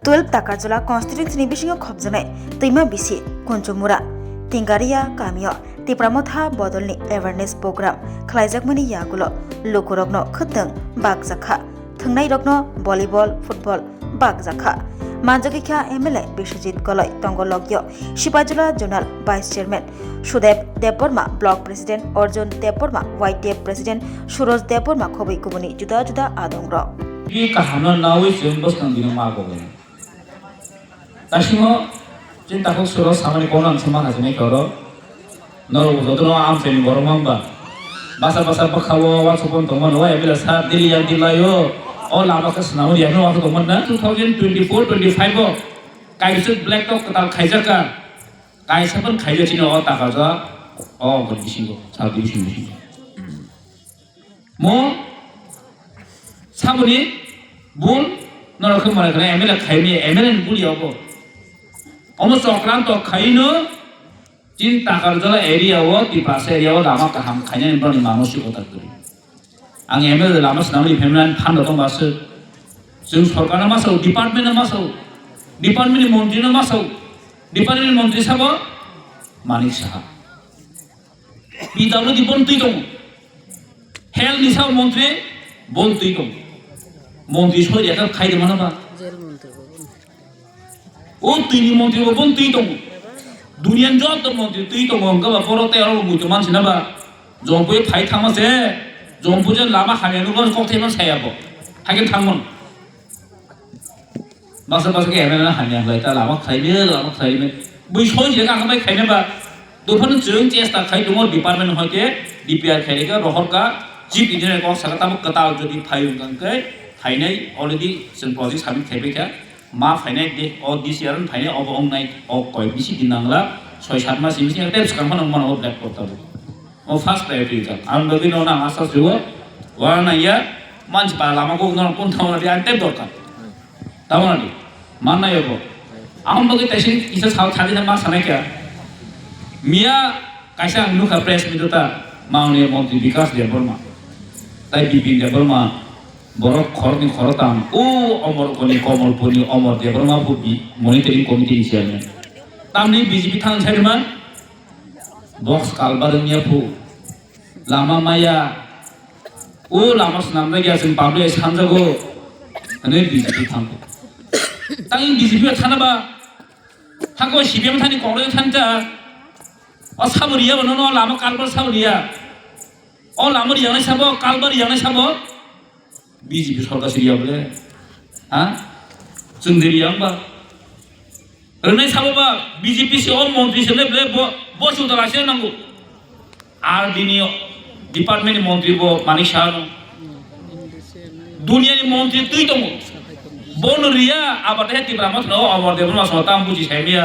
12 Takarjala constituency bisingo khobjanai Tuima bisi Kunchumura Tingaria Kamio Tipramotha Bodolni awareness program khlaijakmani yagulo lokorokno khutang bakjakha thangnai rokno volleyball football bakjakha Manjakikha MLA Bishojit Goloi Tongologyo Shipajula Zonal Vice Chairman Sudeb Deborma Block President Arjun Deborma YTF President Suroj Deborma Khoboi Kubuni Juda Juda Adongro Ki kahana nawi sembos nang dino mago ben. Tasimo cinta kok Suroj samani konan sama hasne koro. Noro jodono am fen boromamba. Basa-basa bakawo wasupon tomon wa ebila sa dili yang dilayo. Oh lama ke senau dia no waktu tomon na 2024-25 bo. Kaisut black top ketal kaisaka. Kaisa pun kaisa cino oh takaza. Oh berbising saat bising. Mo 사분이 뭘 너를 그 말에 그래 에메라 가이미 에메는 물이 없고 어머 소크란 또 가이는 진 따가르자 에리아와 디파세 에리아와 남아까 함 가냐는 분이 많으시고 다들 ang 에메를 남아서 남이 배면 판도도 마서 지금 सरकार은 마서 디파트먼은 마서 디파트먼이 মন্ত্রী는 마서 디파트먼이 মন্ত্রী 사고 마닉 사하 비다로 디본 তুই동 헬 니사 মন্ত্রী 본 তুই동 মন্ত্রী সরে একটা খাইতে মানে বা ও তুই মন্ত্রী বোন তুই তো দুনিয়ার যত মন্ত্রী তুই তো গঙ্গা বা পরতে আর মুতো মানছি না বা জম্পুয়ে ফাই থামাছে জম্পুজে লামা হারিয়ানো গন ককতেমান সায়াবো হাগে থামন বাসা বাসাকে এমন হারিয়ান লাইতা লামা খাইবে বই সইছে গাঙ্গাবাই খাইনে বা দুফানো जों চেষ্টা খাই দङ ডিপার্টমেন্ট হইতে ডিপিআর খাইলেকা রহরকা চিফ ইঞ্জিনিয়ার ক সাকা তাম কতাল যদি ফাইউন গাंगकै फाइनाय अलरेडी जों प्रोजेक्ट साबमिट खायबायखा मा फाइनाय दे अ दिस इयार फाइनाय अब अंनाय अ कय बिसि दिनांला 6-7 मास बिसि टेप्स खामफान मानो ब्लैक करताबो अ फार्स्ट प्रायोरिटी जा आं बगिनो ना आसा जुव वानाया मानसि बा लामाखौ न कोन थावना दे आन्टे दरकार तावना दे माननायबो आं बगि ताइसिन इसा साव थादिना मा सानायखा मिया कायसा नुखा प्रेस मिटता मावनि मन्त्रि विकास देबर्मा ताइ Bipin Debbarma borok khorni khorotam o omor koni komol poni omor debrama bubi monitoring committee isiane tamni bjp thang chairman box kalbarnya pu lama maya o lama snamna gya sin pablo sanjago ane bjp thang tang bjp thana ba hako cbm thani kongre thanja o saburiya bono lama kalbar saburiya o lamor yang sabo kalbar yang sabo BJP सरकार सिरिया बोले हाँ जोंदेरी आंबा रने साबोबा BJP से और मंत्री से ले बोले बॉस उतारा से नंगो आर दिनी डिपार्टमेंट मंत्री बो मानिक शाह दुनिया नि मंत्री तुई तो बोन रिया आबाद है तिब्रा मत नो अमर देवन मा सता बुझि साइमिया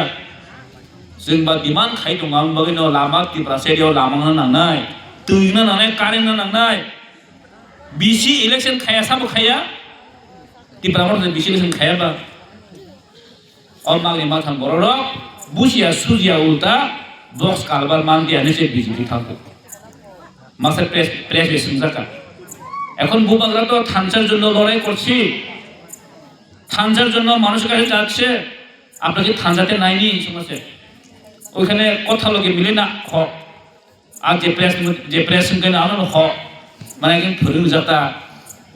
जों बा डिमांड खाइ दङ आं बगिनो लामा तिब्रा सेरियो लामांना नांनाय तुइना नांनाय कारेन्टना नांनाय BC election khaya sabu khaya ti pramor de BC election khaya ba और मांगने माथान बरोरो बुसिया सुजिया उल्टा बॉक्स कालबार मान दिया ने से बीजेपी थांको मासे प्रेस বেসন জাকা এখন বুবাগরা তো থানচার জন্য লড়াই করছি থানচার জন্য মানুষের কাছে যাচ্ছে আপনাকে থানচাতে নাইনি সমস্যা ওখানে কথা লগে মিলে না খ আর যে প্রেস কেন আনো হ মানে একজন ফরিং যাতা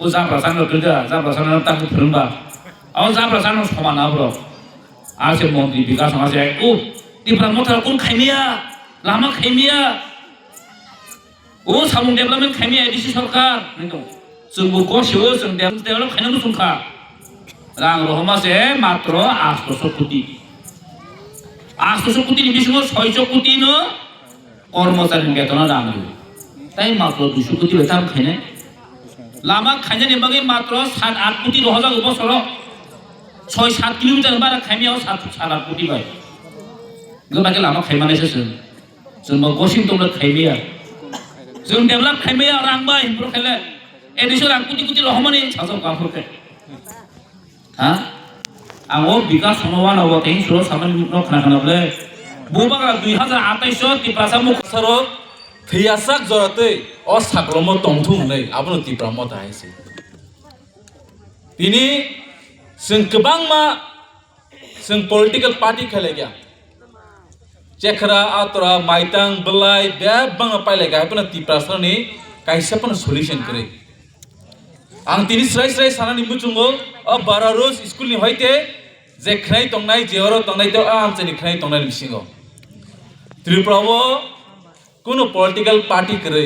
ও জাবরা জানো কইদা জাবরা জানো তাকে ফরিংবা আও জাবরা জানো সমান আবর আর সে মন্ত্রী বিকাশ আছে ও তিপ্রা মথা কোন খাইমিয়া লামা খাইমিয়া ও সামুং ডেভেলপমেন্ট খাইমিয়া এডিসি সরকার নইতো जोंबो गसिबो जों डेभेलप खायनांगौ सुनखा रां रहमासे मात्र 800 कोटी 800 कोटिनि बिसिङाव 600 कोटिनो कर्मचारी बेतन रां তাই মাত্র 200 কোটি বেতন খাইনে লামা খাইনে বাগে মাত্র 7-8 কোটি রহজা বছর 6-7 কিলোমিটার বারা খাইমিয়াও 7-8 কোটি বাই গবাকে লামা খাইমানেছে जों গসিম তোমরা খাইমিয়া जों डेभेलप खाइमिया रां बाय इमप्रुभ खाइले एडिसो रां कोटी रहमानि साजौ गाफोरखे हा आङो बिकास सनवान अबते सुरो सामान न खानाखानाबले बुबाग्रा 2028 तिप्रासा मुखसर थैयासाक जरते अ साग्लम तंथुंनै आबनो तिप्राम दायसे बिनि जों गोबां मा जों पलिटिकल पार्टी खेलेगा चेखरा आतरा माइतांग बलाई बे बांगा पाइलेगा अपना तिप्रासरनि काइसापन सल्यूशन करे आं तिनि स्राय सानानि मुचुंगो अ बारा रोज स्कूल नि होइते जे खनाय तंनाय जेहरो तंनाय तो आमचेनि खनाय तंनाय बिसिंगो त्रिपुरावो कोनो पलिटिकल पार्टी करे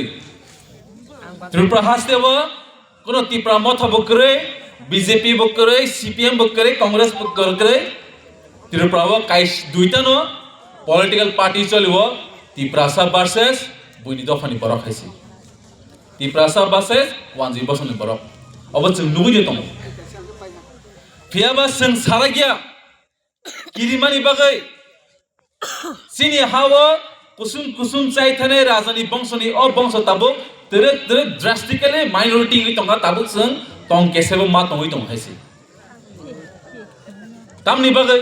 त्रिपुरा हास्तेवो कोनो तिप्रा मथाबो करे बीजेपी बो करे सीपीएम बो करे कांग्रेस बो करे त्रिपुरावो काइस दुइटानो पलिटिकल पार्टी चलिवो तिप्रासा वर्सेस बुइनि दफानि बरक हाइसि तिप्रासा वर्सेस वानजि बसनि बरक अब जों नुगैयो दङ फियाबा जों सारा गया किरिमानि बागै सिनि हावो कुसुम चाइ थानाय राजानि बंशनि अ बंश ताबो तेरे ड्रास्टिकली माइनॉरिटी नि तंगा ताबो जों तंग केसेबो मा तंगै दं हाइसि तामनि बागै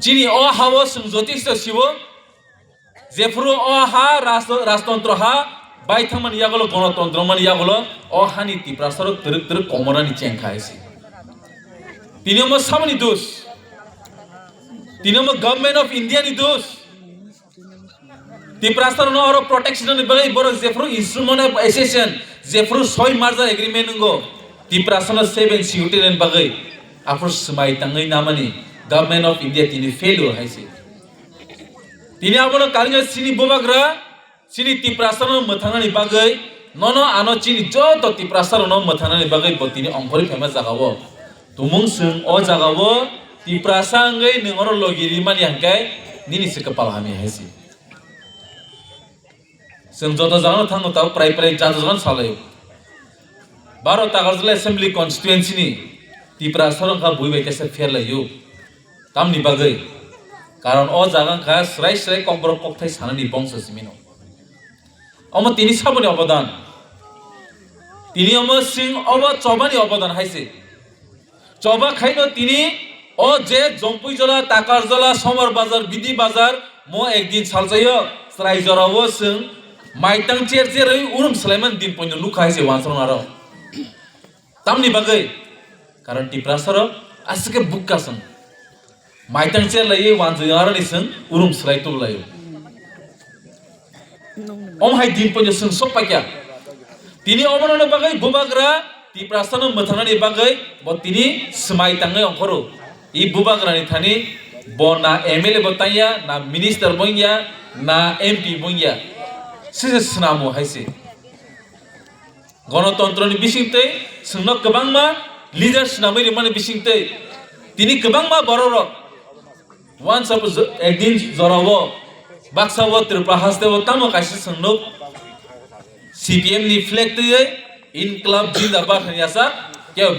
चिनि अ हावो जों जतिष्ठ शिवो जेफ्रु अ हा राजतंत्र हा बायथामान यागलो गणतंत्र मान यागलो अ हानि तिप्रासर तेरे कमरानि चेंखा हाइसि तिनिमो सामनि दोष तिनिमो गवर्नमेंट ऑफ इंडिया नि दोष तिप्रासर नो और प्रोटेक्शन नि बागै बर जेफ्रु इंस्ट्रूमेंट ऑफ एसेशन जेफ्रु 6 मार्जार एग्रीमेंट नंगो तिप्रासर 7 सिउटेन बागै आफर समाय तंगै नामानि गवर्नमेंट ऑफ इंडिया तिनि फेलियर हाइसि तिनि आबनो कालिङा सिनि बोबाग्रा सिनि तिप्रासर नो मथानानि बागै ननो आनो चिनि जत तिप्रासर नो मथानानि बागै बतिनि अंखरि फेमस जागावो तुमुं जों अ जागावो तिप्रासांगै नोंगर लगिरि मानि हांखाय निनि सिकपाल हामि हाइसि जों जत जागानो थाङो ता प्राय जाजोगान सालायो 12 तागारजला एसेंब्ली कन्स्टिट्युएन्सी नि तिप्रासर का बुइबायतेसे फेरलायो तामनि बागै कारण अ जागांखा स्राय कंबर कक्थाय सानानि बंश सिमिनो अम तिनि साबनि अवदान तिनि अम सिं अब चबानि अवदान हाइसे चबा खाइनो तिनि अ जे जम्पुइ जला ताकार जला समर बाजार बिदि बाजार मो एक दिन सालजायो स्राय जरावो जों माइतां चेर जेरै उरुम सलायमान दिन पयनो लुखा हाइसे वानसरन आरो तामनि बागै कारण तिप्रासर आसिके बुक्कासन माइतां चेर लायो वानजो आरो निसन उरुम सलाय तुलायो om hai din punya sung sok pakya tini omono bagai bubagra tiprasana mathana ni bagai bo tini smai tangai ongkoro I bubagra ni thani bo na MLA botanya na minister bonya na MP bonya sise snamo haise गणतन्त्र नि बिसिंतै sungno kebangma leaders namai ni mane bisingtei tini kebangma bororo once up ekdin jorawo baksawo Tripura hastewo tamo kaisi sungno CPM ni flag tei inkilab jindabad hanyasa